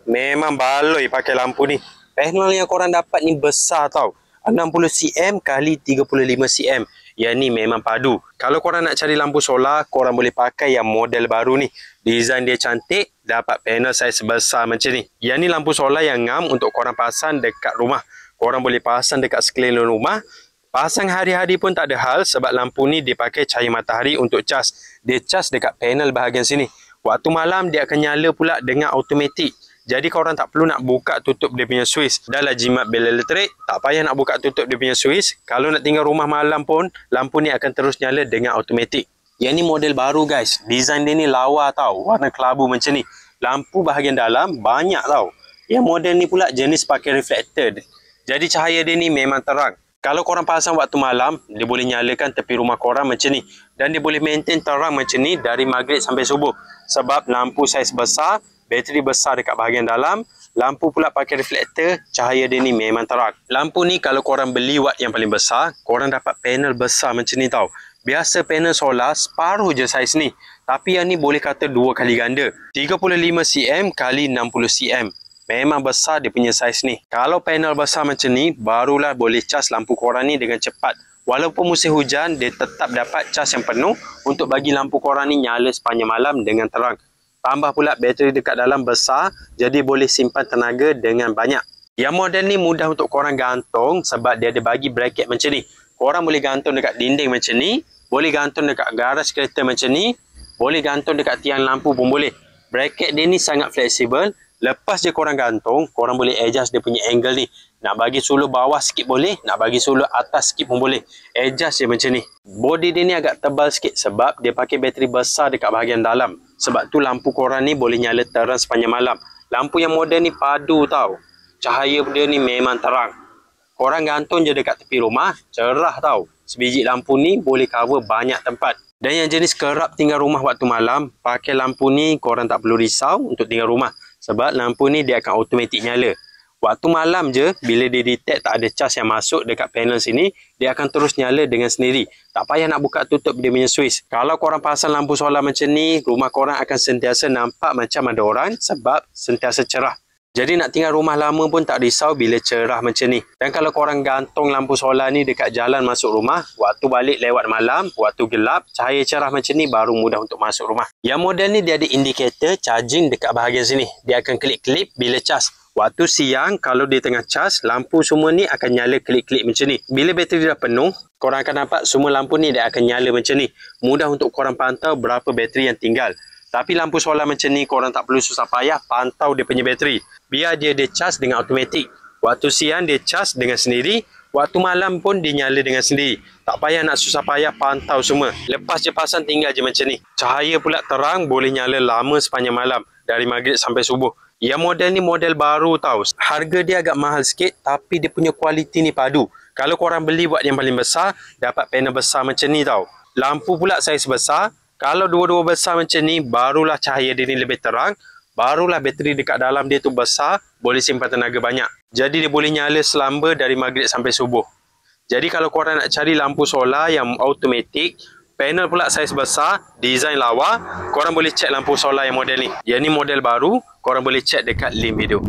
Memang baloi pakai lampu ni. Panel yang korang dapat ni besar tau. 60 cm kali 35 cm. Yang ni memang padu. Kalau korang nak cari lampu solar, korang boleh pakai yang model baru ni. Design dia cantik, dapat panel saiz besar macam ni. Yang ni lampu solar yang ngam untuk korang pasang dekat rumah. Korang boleh pasang dekat sekeliling rumah. Pasang hari-hari pun tak ada hal sebab lampu ni dia pakai cahaya matahari untuk cas. Dia cas dekat panel bahagian sini. Waktu malam dia akan nyala pula dengan automatik. Jadi korang tak perlu nak buka tutup dia punya switch. Dah lah jimat bil elektrik, tak payah nak buka tutup dia punya switch. Kalau nak tinggal rumah malam pun, lampu ni akan terus nyala dengan automatik. Yang ni model baru guys. Design dia ni lawa tau. Warna kelabu macam ni. Lampu bahagian dalam banyak tau. Yang model ni pula jenis pakai reflektor. Jadi cahaya dia ni memang terang. Kalau korang pasang waktu malam, dia boleh nyalakan tepi rumah korang macam ni. Dan dia boleh maintain terang macam ni dari maghrib sampai subuh. Sebab lampu saiz besar, bateri besar dekat bahagian dalam, lampu pula pakai reflektor, cahaya dia ni memang terang. Lampu ni kalau korang beli watt yang paling besar, korang dapat panel besar macam ni tau. Biasa panel solar separuh je saiz ni. Tapi yang ni boleh kata 2 kali ganda. 35 cm kali 60 cm. Memang besar dia punya saiz ni. Kalau panel besar macam ni, barulah boleh cas lampu korang ni dengan cepat. Walaupun musim hujan, dia tetap dapat cas yang penuh untuk bagi lampu korang ni nyala sepanjang malam dengan terang. Tambah pula bateri dekat dalam besar, jadi boleh simpan tenaga dengan banyak. Yang model ni mudah untuk korang gantung sebab dia ada bagi bracket macam ni. Korang boleh gantung dekat dinding macam ni, boleh gantung dekat garaj kereta macam ni, boleh gantung dekat tiang lampu pun boleh. Bracket dia ni sangat fleksibel. Lepas je korang gantung, korang boleh adjust dia punya angle ni. Nak bagi sulur bawah sikit boleh, nak bagi sulur atas sikit pun boleh. Adjust je macam ni. Body dia ni agak tebal sikit sebab dia pakai bateri besar dekat bahagian dalam. Sebab tu lampu korang ni boleh nyala terang sepanjang malam. Lampu yang modern ni padu tau. Cahaya dia ni memang terang. Korang gantung je dekat tepi rumah, cerah tau. Sebiji lampu ni boleh cover banyak tempat. Dan yang jenis kerap tinggal rumah waktu malam, pakai lampu ni korang tak perlu risau untuk tinggal rumah. Sebab lampu ni dia akan automatik nyala. Waktu malam je, bila dia detect tak ada cas yang masuk dekat panel sini, dia akan terus nyala dengan sendiri. Tak payah nak buka tutup dia punya switch. Kalau korang pasang lampu solar macam ni, rumah korang akan sentiasa nampak macam ada orang sebab sentiasa cerah. Jadi nak tinggal rumah lama pun tak risau bila cerah macam ni. Dan kalau korang gantung lampu solar ni dekat jalan masuk rumah, waktu balik lewat malam, waktu gelap, cahaya cerah macam ni baru mudah untuk masuk rumah. Yang model ni dia ada indikator charging dekat bahagian sini. Dia akan klip-klip bila cas. Waktu siang, kalau dia tengah cas, lampu semua ni akan nyala klip-klip macam ni. Bila bateri dah penuh, korang akan nampak semua lampu ni dia akan nyala macam ni. Mudah untuk korang pantau berapa bateri yang tinggal. Tapi lampu solar macam ni, korang tak perlu susah payah pantau dia punya bateri. Biar dia cas dengan automatik. Waktu siang dia cas dengan sendiri. Waktu malam pun dia nyala dengan sendiri. Tak payah nak susah payah pantau semua. Lepas je pasang tinggal je macam ni. Cahaya pula terang boleh nyala lama sepanjang malam. Dari maghrib sampai subuh. Yang model ni model baru tau. Harga dia agak mahal sikit tapi dia punya kualiti ni padu. Kalau korang beli buat yang paling besar, dapat panel besar macam ni tau. Lampu pula saiz besar. Kalau dua-dua besar macam ni, barulah cahaya dia ni lebih terang. Barulah bateri dekat dalam dia tu besar, boleh simpan tenaga banyak. Jadi dia boleh nyala selamba dari maghrib sampai subuh. Jadi kalau korang nak cari lampu solar yang automatik, panel pula saiz besar, design lawa, korang boleh check lampu solar yang model ni. Yang ni model baru, korang boleh check dekat link video.